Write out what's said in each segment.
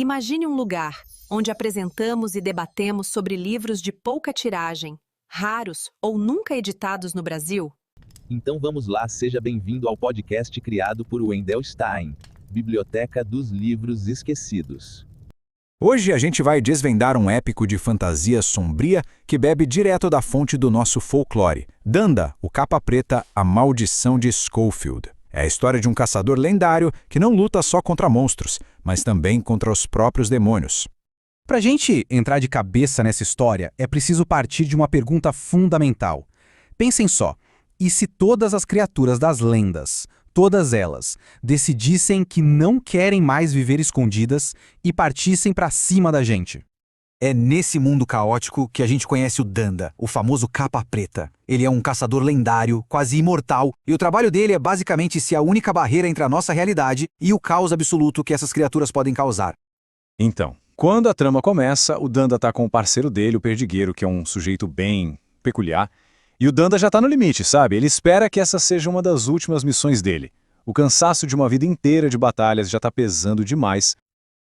Imagine um lugar onde apresentamos e debatemos sobre livros de pouca tiragem, raros ou nunca editados no Brasil. Então vamos lá, seja bem-vindo ao podcast criado por Wendell Stein, Biblioteca dos Livros Esquecidos. Hoje a gente vai desvendar um épico de fantasia sombria que bebe direto da fonte do nosso folclore. Danda, o Capa Preta, a Maldição de Schofield. É a história de um caçador lendário que não luta só contra monstros, mas também contra os próprios demônios. Pra gente entrar de cabeça nessa história, é preciso partir de uma pergunta fundamental. Pensem só, e se todas as criaturas das lendas, todas elas, decidissem que não querem mais viver escondidas e partissem pra cima da gente? É nesse mundo caótico que a gente conhece o Danda, o famoso Capa Preta. Ele é um caçador lendário, quase imortal, e o trabalho dele é basicamente ser a única barreira entre a nossa realidade e o caos absoluto que essas criaturas podem causar. Então, quando a trama começa, o Danda tá com o parceiro dele, o Perdigueiro, que é um sujeito bem peculiar, e o Danda já tá no limite, sabe? Ele espera que essa seja uma das últimas missões dele. O cansaço de uma vida inteira de batalhas já tá pesando demais.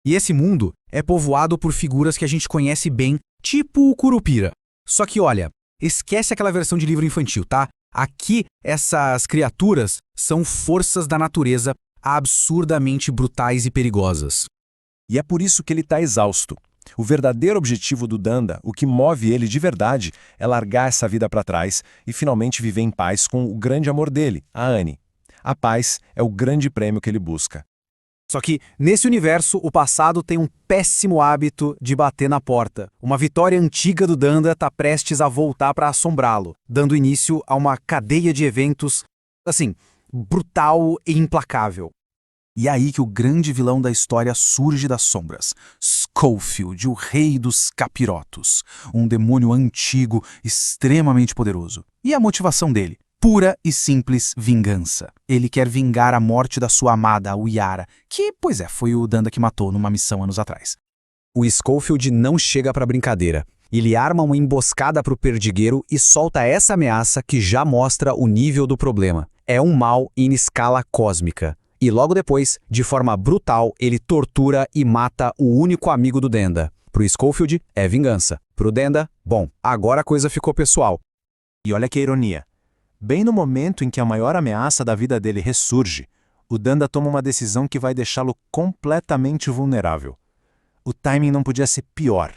E esse mundo é povoado por figuras que a gente conhece bem, tipo o Curupira. Só que olha, esquece aquela versão de livro infantil, tá? Aqui, essas criaturas são forças da natureza absurdamente brutais e perigosas. E é por isso que ele tá exausto. O verdadeiro objetivo do Danda, o que move ele de verdade, é largar essa vida para trás e finalmente viver em paz com o grande amor dele, a Annie. A paz é o grande prêmio que ele busca. Só que, nesse universo, o passado tem um péssimo hábito de bater na porta. Uma vitória antiga do Danda está prestes a voltar para assombrá-lo, dando início a uma cadeia de eventos, assim, brutal e implacável. E é aí que o grande vilão da história surge das sombras. Schofield, o rei dos capirotos. Um demônio antigo, extremamente poderoso. E a motivação dele? Pura e simples vingança. Ele quer vingar a morte da sua amada, a Uyara, que, pois é, foi o Danda que matou numa missão anos atrás. O Schofield não chega pra brincadeira. Ele arma uma emboscada pro Perdigueiro e solta essa ameaça que já mostra o nível do problema. É um mal em escala cósmica. E logo depois, de forma brutal, ele tortura e mata o único amigo do Danda. Pro Schofield, é vingança. Pro Danda, bom, agora a coisa ficou pessoal. E olha que ironia. Bem no momento em que a maior ameaça da vida dele ressurge, o Danda toma uma decisão que vai deixá-lo completamente vulnerável. O timing não podia ser pior.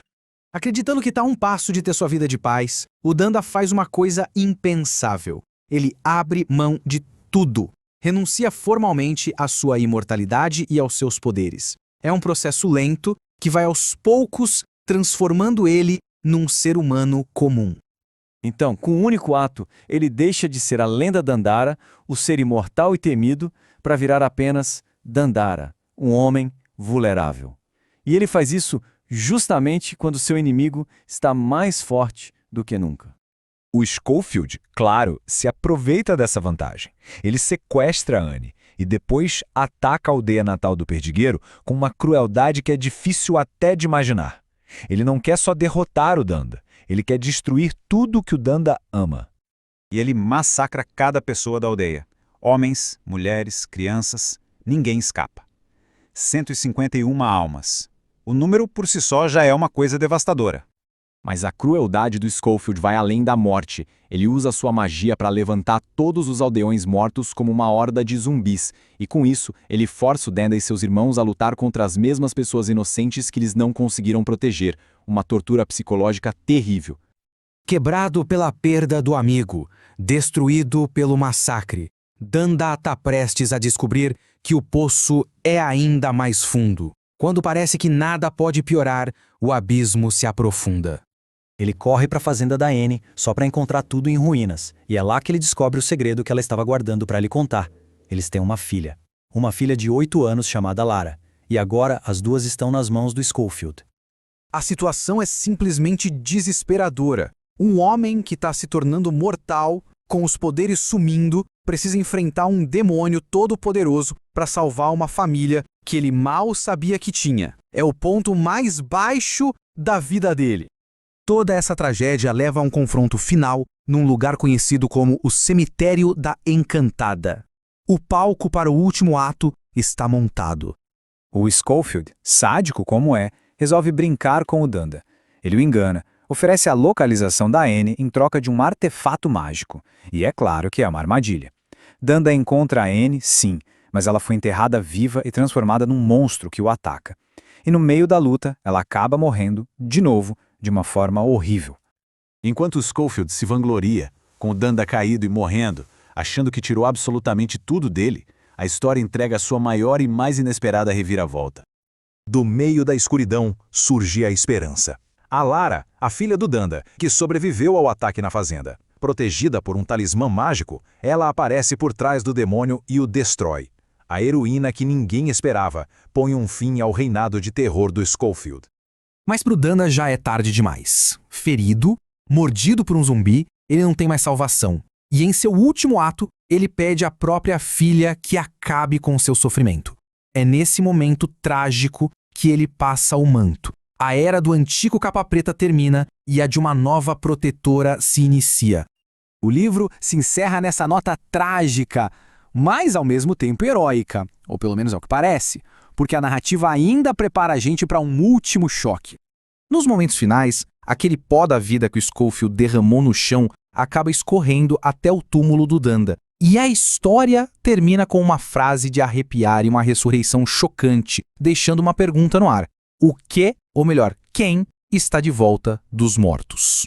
Acreditando que está a um passo de ter sua vida de paz, o Danda faz uma coisa impensável. Ele abre mão de tudo. Renuncia formalmente à sua imortalidade e aos seus poderes. É um processo lento que vai aos poucos transformando ele num ser humano comum. Então, com um único ato, ele deixa de ser a lenda Dandara, o ser imortal e temido, para virar apenas Dandara, um homem vulnerável. E ele faz isso justamente quando seu inimigo está mais forte do que nunca. O Schofield, claro, se aproveita dessa vantagem. Ele sequestra a Annie e depois ataca a aldeia natal do Perdigueiro com uma crueldade que é difícil até de imaginar. Ele não quer só derrotar o Danda, ele quer destruir tudo que o Danda ama. E ele massacra cada pessoa da aldeia. Homens, mulheres, crianças, ninguém escapa. 151 almas. O número por si só já é uma coisa devastadora. Mas a crueldade do Schofield vai além da morte. Ele usa sua magia para levantar todos os aldeões mortos como uma horda de zumbis, e com isso, ele força o Danda e seus irmãos a lutar contra as mesmas pessoas inocentes que eles não conseguiram proteger. Uma tortura psicológica terrível. Quebrado pela perda do amigo, destruído pelo massacre, Danda está prestes a descobrir que o poço é ainda mais fundo. Quando parece que nada pode piorar, o abismo se aprofunda. Ele corre para a fazenda da Annie só para encontrar tudo em ruínas, e é lá que ele descobre o segredo que ela estava guardando para lhe contar. Eles têm uma filha de 8 anos chamada Lara, e agora as duas estão nas mãos do Schofield. A situação é simplesmente desesperadora. Um homem que está se tornando mortal, com os poderes sumindo, precisa enfrentar um demônio todo-poderoso para salvar uma família que ele mal sabia que tinha. É o ponto mais baixo da vida dele. Toda essa tragédia leva a um confronto final num lugar conhecido como o Cemitério da Encantada. O palco para o último ato está montado. O Schofield, sádico como é, resolve brincar com o Danda. Ele o engana, oferece a localização da Anne em troca de um artefato mágico. E é claro que é uma armadilha. Danda encontra a Anne, sim, mas ela foi enterrada viva e transformada num monstro que o ataca. E no meio da luta, ela acaba morrendo, de novo, de uma forma horrível. Enquanto Schofield se vangloria, com o Danda caído e morrendo, achando que tirou absolutamente tudo dele, a história entrega a sua maior e mais inesperada reviravolta. Do meio da escuridão surge a esperança. A Lara, a filha do Danda, que sobreviveu ao ataque na fazenda. Protegida por um talismã mágico, ela aparece por trás do demônio e o destrói. A heroína que ninguém esperava põe um fim ao reinado de terror do Schofield. Mas pro Danda já é tarde demais. Ferido, mordido por um zumbi, ele não tem mais salvação. E em seu último ato, ele pede à própria filha que acabe com seu sofrimento. É nesse momento trágico que ele passa o manto. A era do antigo capa preta termina e a de uma nova protetora se inicia. O livro se encerra nessa nota trágica, mas ao mesmo tempo heróica, ou pelo menos é o que parece, porque a narrativa ainda prepara a gente para um último choque. Nos momentos finais, aquele pó da vida que o Schofield derramou no chão acaba escorrendo até o túmulo do Danda. E a história termina com uma frase de arrepiar e uma ressurreição chocante, deixando uma pergunta no ar. O que, ou melhor, quem, está de volta dos mortos?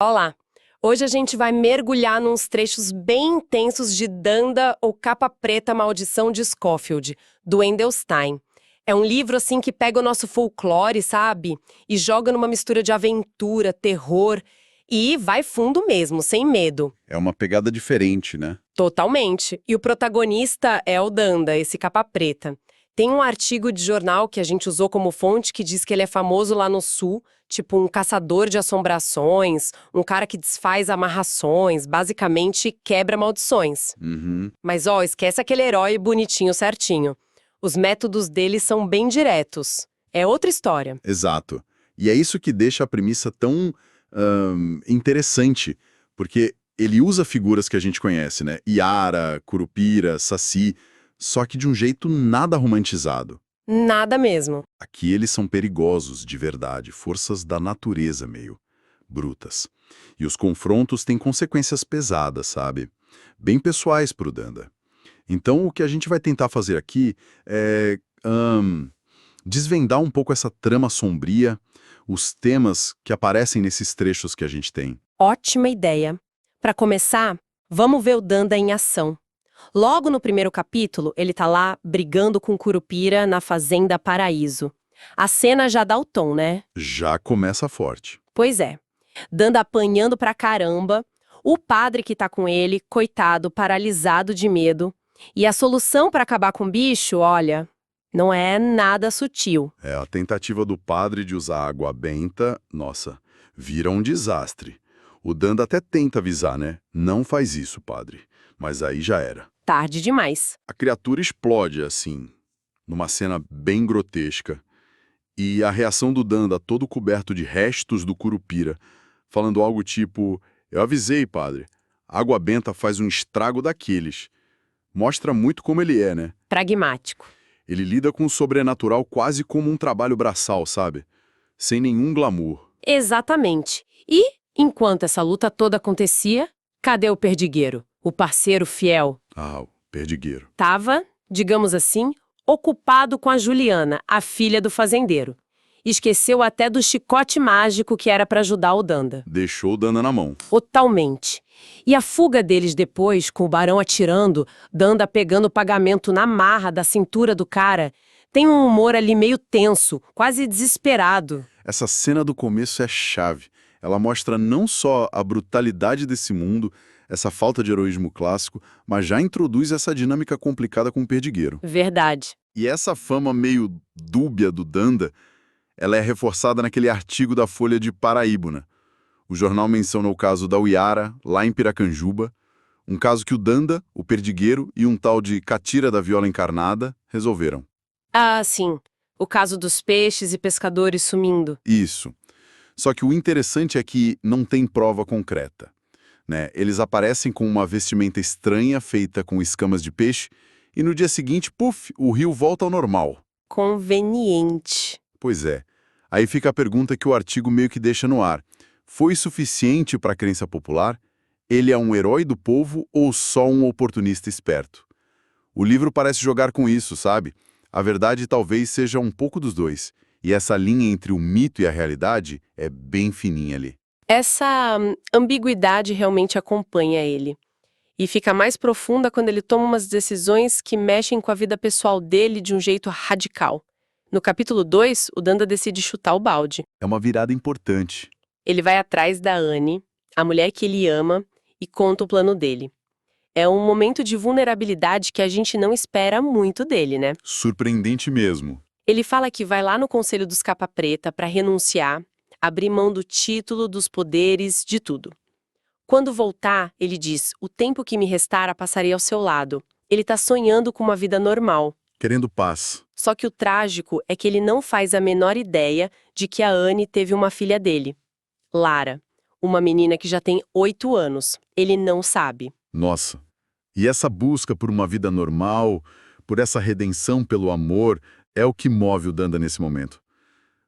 Olá! Hoje a gente vai mergulhar nos trechos bem intensos de Danda ou Capa Preta Maldição de Schofield, do Wendell Stein. É um livro assim que pega o nosso folclore, sabe? E joga numa mistura de aventura, terror e vai fundo mesmo, sem medo. É uma pegada diferente, né? Totalmente. E o protagonista é o Danda, esse capa preta. Tem um artigo de jornal que a gente usou como fonte que diz que ele é famoso lá no sul, tipo um caçador de assombrações, um cara que desfaz amarrações, basicamente quebra maldições. Mas ó, esquece aquele herói bonitinho certinho. Os métodos dele são bem diretos. É outra história. Exato. E é isso que deixa a premissa tão interessante, porque ele usa figuras que a gente conhece, né? Yara, Curupira, Saci, só que de um jeito nada romantizado. Nada mesmo. Aqui eles são perigosos, de verdade, forças da natureza meio brutas. E os confrontos têm consequências pesadas, sabe? Bem pessoais pro Danda. Então o que a gente vai tentar fazer aqui é desvendar um pouco essa trama sombria, os temas que aparecem nesses trechos que a gente tem. Ótima ideia. Para começar, vamos ver o Danda em ação. Logo no primeiro capítulo, ele tá lá brigando com Curupira na Fazenda Paraíso. A cena já dá o tom, né? Já começa forte. Pois é. Danda apanhando pra caramba, o padre que tá com ele, coitado, paralisado de medo. E a solução para acabar com o bicho, olha, não é nada sutil. É, a tentativa do padre de usar água benta, nossa, vira um desastre. O Danda até tenta avisar, né? Não faz isso, padre. Mas aí já era. Tarde demais. A criatura explode, assim, numa cena bem grotesca. E a reação do Danda, todo coberto de restos do Curupira, falando algo tipo, eu avisei, padre, água benta faz um estrago daqueles. Mostra muito como ele é, né? Pragmático. Ele lida com o sobrenatural quase como um trabalho braçal, sabe? Sem nenhum glamour. Exatamente. E, enquanto essa luta toda acontecia, cadê o perdigueiro? O parceiro fiel? Ah, o perdigueiro. Tava, digamos assim, ocupado com a Juliana, a filha do fazendeiro. Esqueceu até do chicote mágico que era para ajudar o Danda. Deixou o Danda na mão. Totalmente. E a fuga deles depois, com o barão atirando, Danda pegando o pagamento na marra da cintura do cara, tem um humor ali meio tenso, quase desesperado. Essa cena do começo é chave. Ela mostra não só a brutalidade desse mundo, essa falta de heroísmo clássico, mas já introduz essa dinâmica complicada com o perdigueiro. Verdade. E essa fama meio dúbia do Danda, ela é reforçada naquele artigo da Folha de Paraíbuna. O jornal menciona o caso da Uiara, lá em Piracanjuba, um caso que o Danda, o perdigueiro e um tal de Catira da Viola Encarnada resolveram. Ah, sim. O caso dos peixes e pescadores sumindo. Isso. Só que o interessante é que não tem prova concreta. né? Eles aparecem com uma vestimenta estranha feita com escamas de peixe e no dia seguinte, puf, o rio volta ao normal. Conveniente. Pois é. Aí fica a pergunta que o artigo meio que deixa no ar. Foi suficiente para a crença popular? Ele é um herói do povo ou só um oportunista esperto? O livro parece jogar com isso, sabe? A verdade talvez seja um pouco dos dois. E essa linha entre o mito e a realidade é bem fininha ali. Essa ambiguidade realmente acompanha ele. E fica mais profunda quando ele toma umas decisões que mexem com a vida pessoal dele de um jeito radical. No capítulo 2, o Danda decide chutar o balde. É uma virada importante. Ele vai atrás da Anne, a mulher que ele ama, e conta o plano dele. É um momento de vulnerabilidade que a gente não espera muito dele, né? Surpreendente mesmo. Ele fala que vai lá no Conselho dos Capa Preta para renunciar, abrir mão do título, dos poderes, de tudo. Quando voltar, ele diz, o tempo que me restara passarei ao seu lado. Ele tá sonhando com uma vida normal. Querendo paz. Só que o trágico é que ele não faz a menor ideia de que a Anne teve uma filha dele, Lara, uma menina que já tem 8 anos. Ele não sabe. Nossa. E essa busca por uma vida normal, por essa redenção pelo amor, é o que move o Danda nesse momento.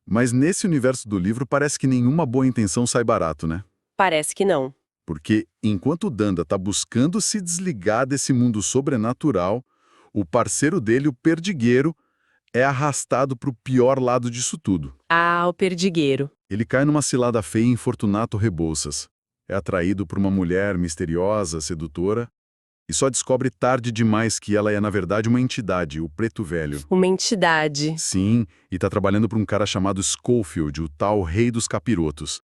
Mas nesse universo do livro parece que nenhuma boa intenção sai barato, né? Parece que não. Porque enquanto o Danda está buscando se desligar desse mundo sobrenatural, o parceiro dele, o perdigueiro, é arrastado para o pior lado disso tudo. Ah, o perdigueiro. Ele cai numa cilada feia em Fortunato Rebouças. É atraído por uma mulher misteriosa, sedutora, e só descobre tarde demais que ela é, na verdade, uma entidade, o Preto Velho. Uma entidade. Sim, e tá trabalhando para um cara chamado Schofield, o tal Rei dos Capirotos.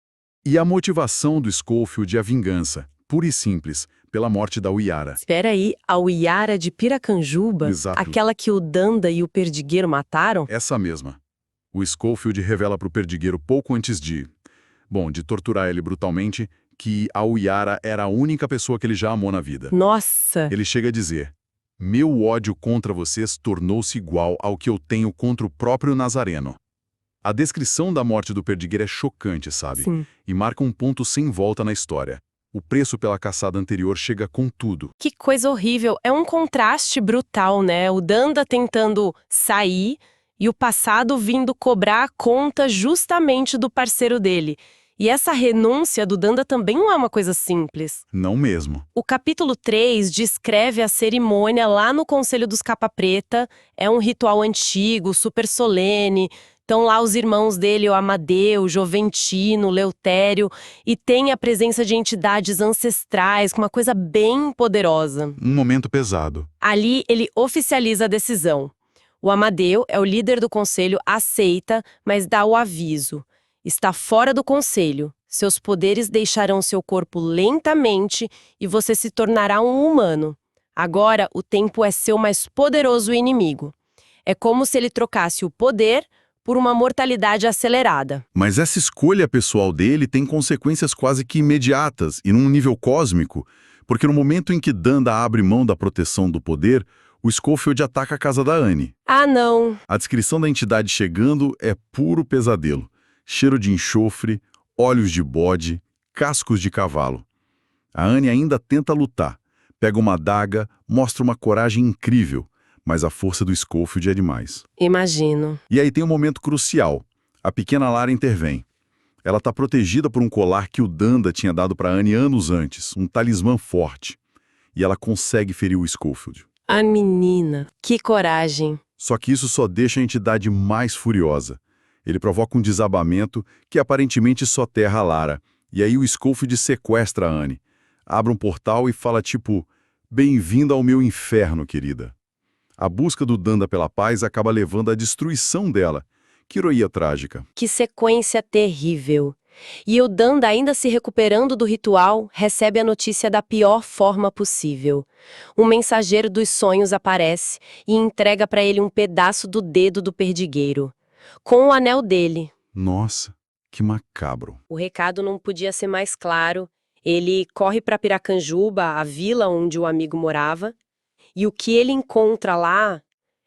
E a motivação do Schofield é a vingança, pura e simples, pela morte da Uiara. Espera aí, a Uiara de Piracanjuba? Exato. Aquela que o Danda e o perdigueiro mataram? Essa mesma. O Schofield revela para o perdigueiro pouco antes de torturar ele brutalmente, que a Uiara era a única pessoa que ele já amou na vida. Nossa! Ele chega a dizer, meu ódio contra vocês tornou-se igual ao que eu tenho contra o próprio Nazareno. A descrição da morte do perdigueiro é chocante, sabe? Sim. E marca um ponto sem volta na história. O preço pela caçada anterior chega com tudo. Que coisa horrível. É um contraste brutal, né? O Danda tentando sair e o passado vindo cobrar a conta justamente do parceiro dele. E essa renúncia do Danda também não é uma coisa simples. Não mesmo. O capítulo 3 descreve a cerimônia lá no Conselho dos Capa Preta. É um ritual antigo, super solene. Estão lá os irmãos dele, o Amadeu, o Joventino, o Leutério, e tem a presença de entidades ancestrais, com uma coisa bem poderosa. Um momento pesado. Ali ele oficializa a decisão. O Amadeu é o líder do conselho, aceita, mas dá o aviso. Está fora do conselho. Seus poderes deixarão seu corpo lentamente e você se tornará um humano. Agora o tempo é seu mais poderoso inimigo. É como se ele trocasse o poder por uma mortalidade acelerada. Mas essa escolha pessoal dele tem consequências quase que imediatas e num nível cósmico, porque no momento em que Danda abre mão da proteção do poder, o Schofield ataca a casa da Anne. Ah, não! A descrição da entidade chegando é puro pesadelo. Cheiro de enxofre, olhos de bode, cascos de cavalo. A Anne ainda tenta lutar. Pega uma adaga, mostra uma coragem incrível, mas a força do Schofield é demais. Imagino. E aí tem um momento crucial. A pequena Lara intervém. Ela está protegida por um colar que o Danda tinha dado para Anne anos antes, um talismã forte. E ela consegue ferir o Schofield. A menina, que coragem. Só que isso só deixa a entidade mais furiosa. Ele provoca um desabamento que aparentemente soterra a Lara. E aí o Schofield sequestra a Anne. Abre um portal e fala tipo, bem-vinda ao meu inferno, querida. A busca do Danda pela paz acaba levando à destruição dela. Que ironia trágica. Que sequência terrível. E o Danda, ainda se recuperando do ritual, recebe a notícia da pior forma possível. Um mensageiro dos sonhos aparece e entrega para ele um pedaço do dedo do perdigueiro, com o anel dele. Nossa, que macabro. O recado não podia ser mais claro. Ele corre para Piracanjuba, a vila onde o amigo morava, e o que ele encontra lá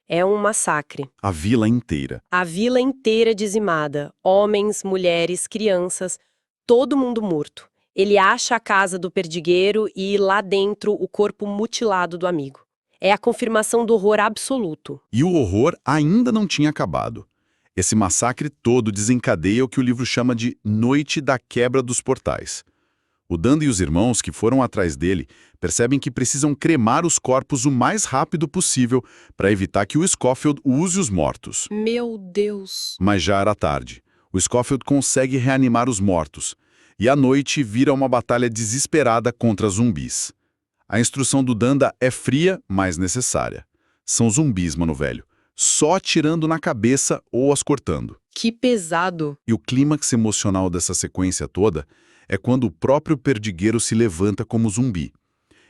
é um massacre. A vila inteira. A vila inteira dizimada. Homens, mulheres, crianças, todo mundo morto. Ele acha a casa do perdigueiro e, lá dentro, o corpo mutilado do amigo. É a confirmação do horror absoluto. E o horror ainda não tinha acabado. Esse massacre todo desencadeia o que o livro chama de Noite da Quebra dos Portais. O Danda e os irmãos que foram atrás dele percebem que precisam cremar os corpos o mais rápido possível para evitar que o Scofield use os mortos. Meu Deus! Mas já era tarde. O Scofield consegue reanimar os mortos, e a noite vira uma batalha desesperada contra zumbis. A instrução do Danda é fria, mas necessária. São zumbis, mano velho, só atirando na cabeça ou as cortando. Que pesado! E o clímax emocional dessa sequência toda é quando o próprio perdigueiro se levanta como zumbi.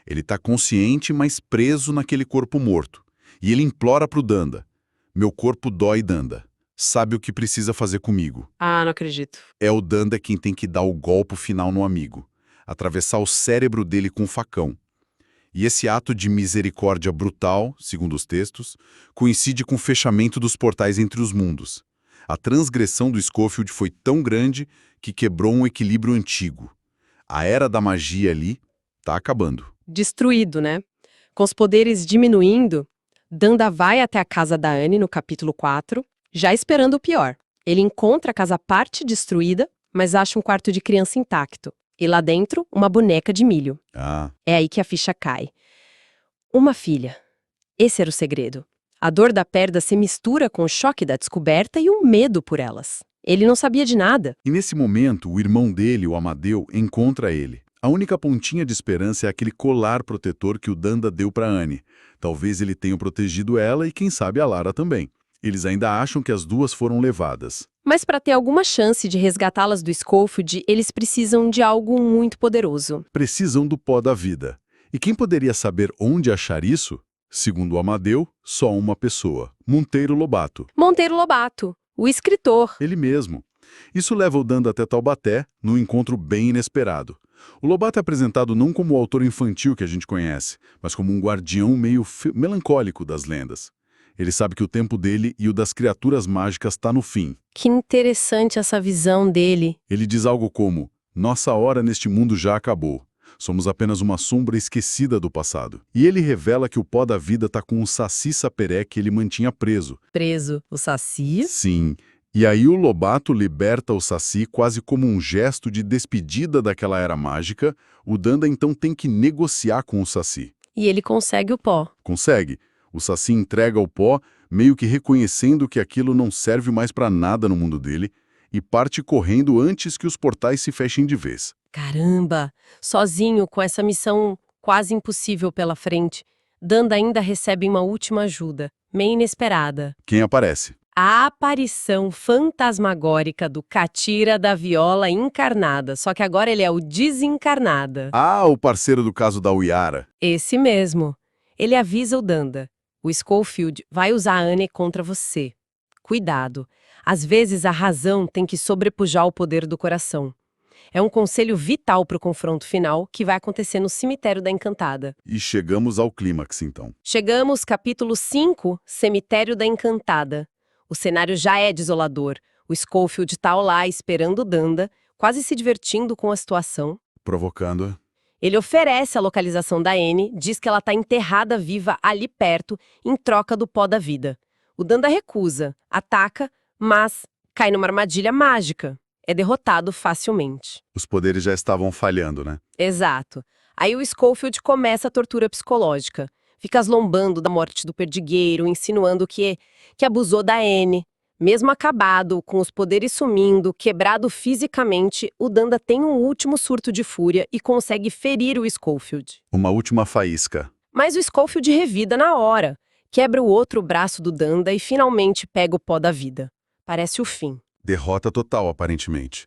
Ele está consciente, mas preso naquele corpo morto. E ele implora pro Danda: "Meu corpo dói, Danda. Sabe o que precisa fazer comigo?" Ah, não acredito. É o Danda quem tem que dar o golpe final no amigo, atravessar o cérebro dele com um facão. E esse ato de misericórdia brutal, segundo os textos, coincide com o fechamento dos portais entre os mundos. A transgressão do Scofield foi tão grande que quebrou um equilíbrio antigo. A era da magia ali tá acabando. Destruído, né? Com os poderes diminuindo, Danda vai até a casa da Anne no capítulo 4, já esperando o pior. Ele encontra a casa parte destruída, mas acha um quarto de criança intacto. E lá dentro, uma boneca de milho. Ah, É aí que a ficha cai. Uma filha. Esse era o segredo. A dor da perda se mistura com o choque da descoberta e o medo por elas. Ele não sabia de nada. e nesse momento o irmão dele, o Amadeu, encontra ele. A única pontinha de esperança é aquele colar protetor que o Danda deu para Anne. Talvez ele tenha protegido ela e quem sabe a Lara também. Eles ainda acham que as duas foram levadas. Mas para ter alguma chance de resgatá-las do Scofield, eles precisam de algo muito poderoso. Precisam do pó da vida. E quem poderia saber onde achar isso? Segundo o Amadeu, só uma pessoa: Monteiro Lobato. Monteiro Lobato, o escritor. Ele mesmo. Isso leva o Danda até Taubaté, num encontro bem inesperado. O Lobato é apresentado não como o autor infantil que a gente conhece, mas como um guardião meio melancólico das lendas. Ele sabe que o tempo dele e o das criaturas mágicas está no fim. Que interessante essa visão dele. Ele diz algo como: "Nossa hora neste mundo já acabou. Somos apenas uma sombra esquecida do passado." E ele revela que o pó da vida está com o Saci Saperé que ele mantinha preso. Preso, o Saci. Sim. E aí o Lobato liberta o Saci quase como um gesto de despedida daquela era mágica. O Danda então tem que negociar com o Saci. E ele consegue o pó. Consegue. O Saci entrega o pó, meio que reconhecendo que aquilo não serve mais para nada no mundo dele, e parte correndo antes que os portais se fechem de vez. Caramba! Sozinho, com essa missão quase impossível pela frente, Danda ainda recebe uma última ajuda, meio inesperada. Quem aparece? A aparição fantasmagórica do Catira da Viola encarnada, só que agora ele é o desencarnada. Ah, o parceiro do caso da Uiara. Esse mesmo. Ele avisa o Danda: "O Scofield vai usar a Anne contra você. Cuidado. Às vezes a razão tem que sobrepujar o poder do coração." É um conselho vital para o confronto final que vai acontecer no cemitério da Encantada. E chegamos ao clímax, então. Chegamos, capítulo 5, Cemitério da Encantada. O cenário já é desolador. O Scofield tá lá esperando o Danda, quase se divertindo com a situação. Provocando-a. Ele oferece a localização da Anne, diz que ela está enterrada viva ali perto, em troca do pó da vida. O Danda recusa, ataca, mas cai numa armadilha mágica. É derrotado facilmente. Os poderes já estavam falhando, né? Exato. Aí o Scofield começa a tortura psicológica. Fica zombando da morte do perdigueiro, insinuando que abusou da Anne. Mesmo acabado, com os poderes sumindo, quebrado fisicamente, o Danda tem um último surto de fúria e consegue ferir o Scofield. Uma última faísca. Mas o Scofield revida na hora, quebra o outro braço do Danda e finalmente pega o pó da vida. Parece o fim. Derrota total, aparentemente.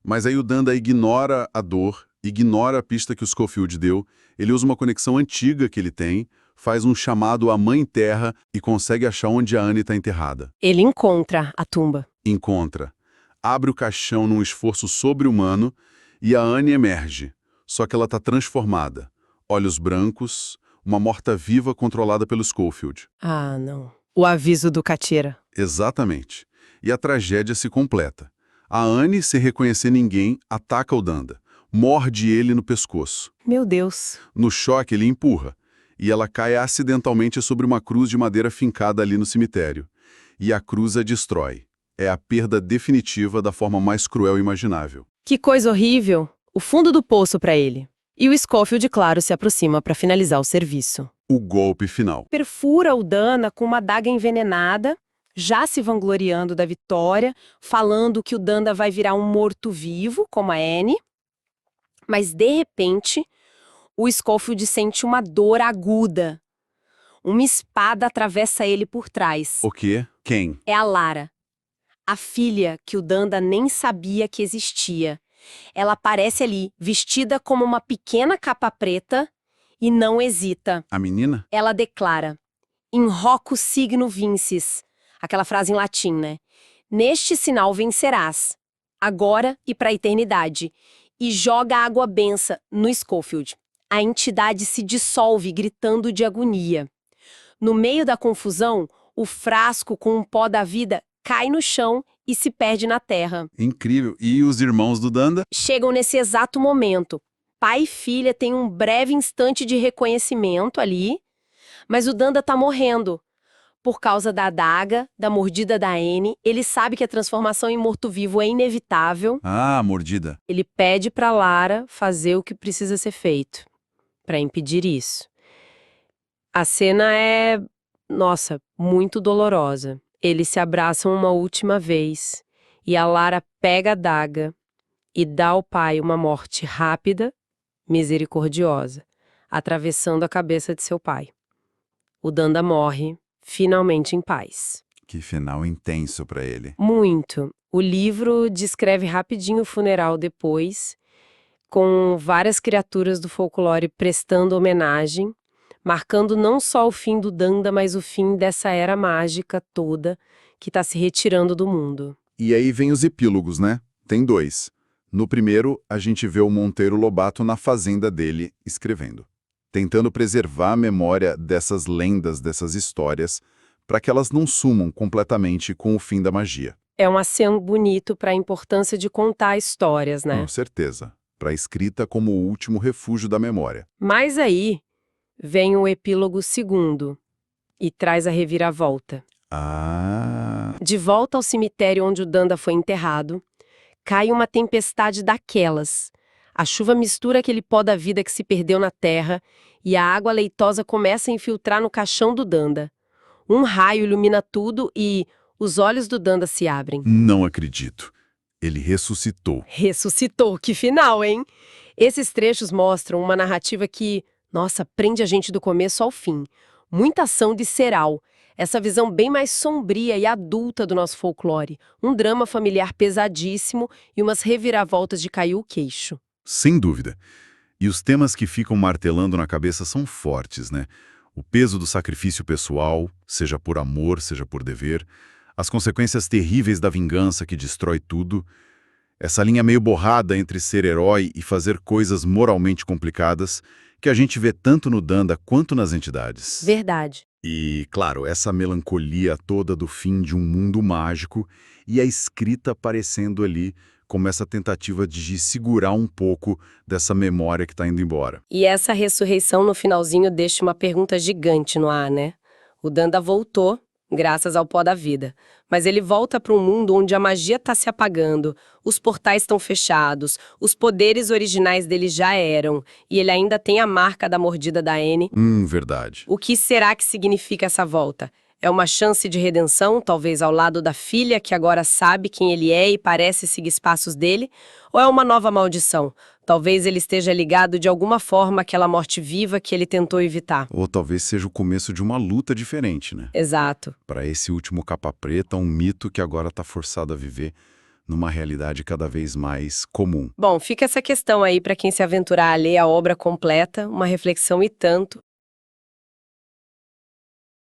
Mas aí o Danda ignora a dor, ignora a pista que o Scofield deu, ele usa uma conexão antiga que ele tem, faz um chamado à Mãe Terra e consegue achar onde a Anne está enterrada. Ele encontra a tumba. Encontra. Abre o caixão num esforço sobre-humano e a Anne emerge. Só que ela está transformada. Olhos brancos, uma morta-viva controlada pelo Scofield. Ah, não. O aviso do Catira. Exatamente. E a tragédia se completa. A Anne, sem reconhecer ninguém, ataca o Danda. morde ele no pescoço. Meu Deus. No choque, ele empurra, e ela cai acidentalmente sobre uma cruz de madeira fincada ali no cemitério. E a cruz a destrói. É a perda definitiva da forma mais cruel imaginável. Que coisa horrível. O fundo do poço para ele. E o Scofield, claro, se aproxima para finalizar o serviço. O golpe final. Perfura o Dana com uma adaga envenenada, já se vangloriando da vitória, falando que o Danda vai virar um morto-vivo, como a Anne. Mas, de repente, o Scofield sente uma dor aguda. Uma espada atravessa ele por trás. O quê? Quem? É a Lara, a filha que o Danda nem sabia que existia. Ela aparece ali, vestida como uma pequena capa preta, e não hesita. A menina? Ela declara, in hoc signo vinces, aquela frase em latim, né? Neste sinal vencerás, agora e para a eternidade. E joga água bença no Scofield. A entidade se dissolve, gritando de agonia. No meio da confusão, o frasco com o pó da vida cai no chão e se perde na terra. Incrível. E os irmãos do Danda? Chegam nesse exato momento. Pai e filha têm um breve instante de reconhecimento ali, mas o Danda tá morrendo. Por causa da adaga, da mordida da Anne, ele sabe que a transformação em morto-vivo é inevitável. Ah, mordida. Ele pede para Lara fazer o que precisa ser feito para impedir isso. A cena é, nossa, muito dolorosa. Eles se abraçam uma última vez e a Lara pega a adaga e dá ao pai uma morte rápida, misericordiosa, atravessando a cabeça de seu pai. O Danda morre, finalmente em paz. Que final intenso pra ele. Muito. O livro descreve rapidinho o funeral depois, com várias criaturas do folclore prestando homenagem, marcando não só o fim do Danda, mas o fim dessa era mágica toda que está se retirando do mundo. E aí vem os epílogos, né? Tem 2. No primeiro, a gente vê o Monteiro Lobato na fazenda dele, escrevendo, tentando preservar a memória dessas lendas, dessas histórias, para que elas não sumam completamente com o fim da magia. É um aceno bonito para a importância de contar histórias, né? Com certeza. Para a escrita como o último refúgio da memória. Mas aí vem o epílogo segundo e traz a reviravolta. Ah... De volta ao cemitério onde o Danda foi enterrado, cai uma tempestade daquelas. A chuva mistura aquele pó da vida que se perdeu na terra e a água leitosa começa a infiltrar no caixão do Danda. Um raio ilumina tudo e os olhos do Danda se abrem. Não acredito. Ele ressuscitou. Ressuscitou, que final, hein? Esses trechos mostram uma narrativa que, nossa, prende a gente do começo ao fim. Muita ação visceral. Essa visão bem mais sombria e adulta do nosso folclore. Um drama familiar pesadíssimo e umas reviravoltas de cair o queixo. Sem dúvida. E os temas que ficam martelando na cabeça são fortes, né? O peso do sacrifício pessoal, seja por amor, seja por dever, as consequências terríveis da vingança que destrói tudo, essa linha meio borrada entre ser herói e fazer coisas moralmente complicadas que a gente vê tanto no Danda quanto nas entidades. Verdade. E, claro, essa melancolia toda do fim de um mundo mágico e a escrita aparecendo ali como essa tentativa de segurar um pouco dessa memória que está indo embora. E essa ressurreição no finalzinho deixa uma pergunta gigante no ar, né? O Danda voltou, graças ao pó da vida. Mas ele volta para um mundo onde a magia está se apagando, os portais estão fechados, os poderes originais dele já eram, e ele ainda tem a marca da mordida da Anne. Verdade. O que será que significa essa volta? É uma chance de redenção, talvez ao lado da filha, que agora sabe quem ele é e parece seguir os passos dele? Ou é uma nova maldição? Talvez ele esteja ligado de alguma forma àquela morte viva que ele tentou evitar. Ou talvez seja o começo de uma luta diferente, né? Exato. Para esse último capa preta, um mito que agora está forçado a viver numa realidade cada vez mais comum. Bom, fica essa questão aí para quem se aventurar a ler a obra completa, uma reflexão e tanto.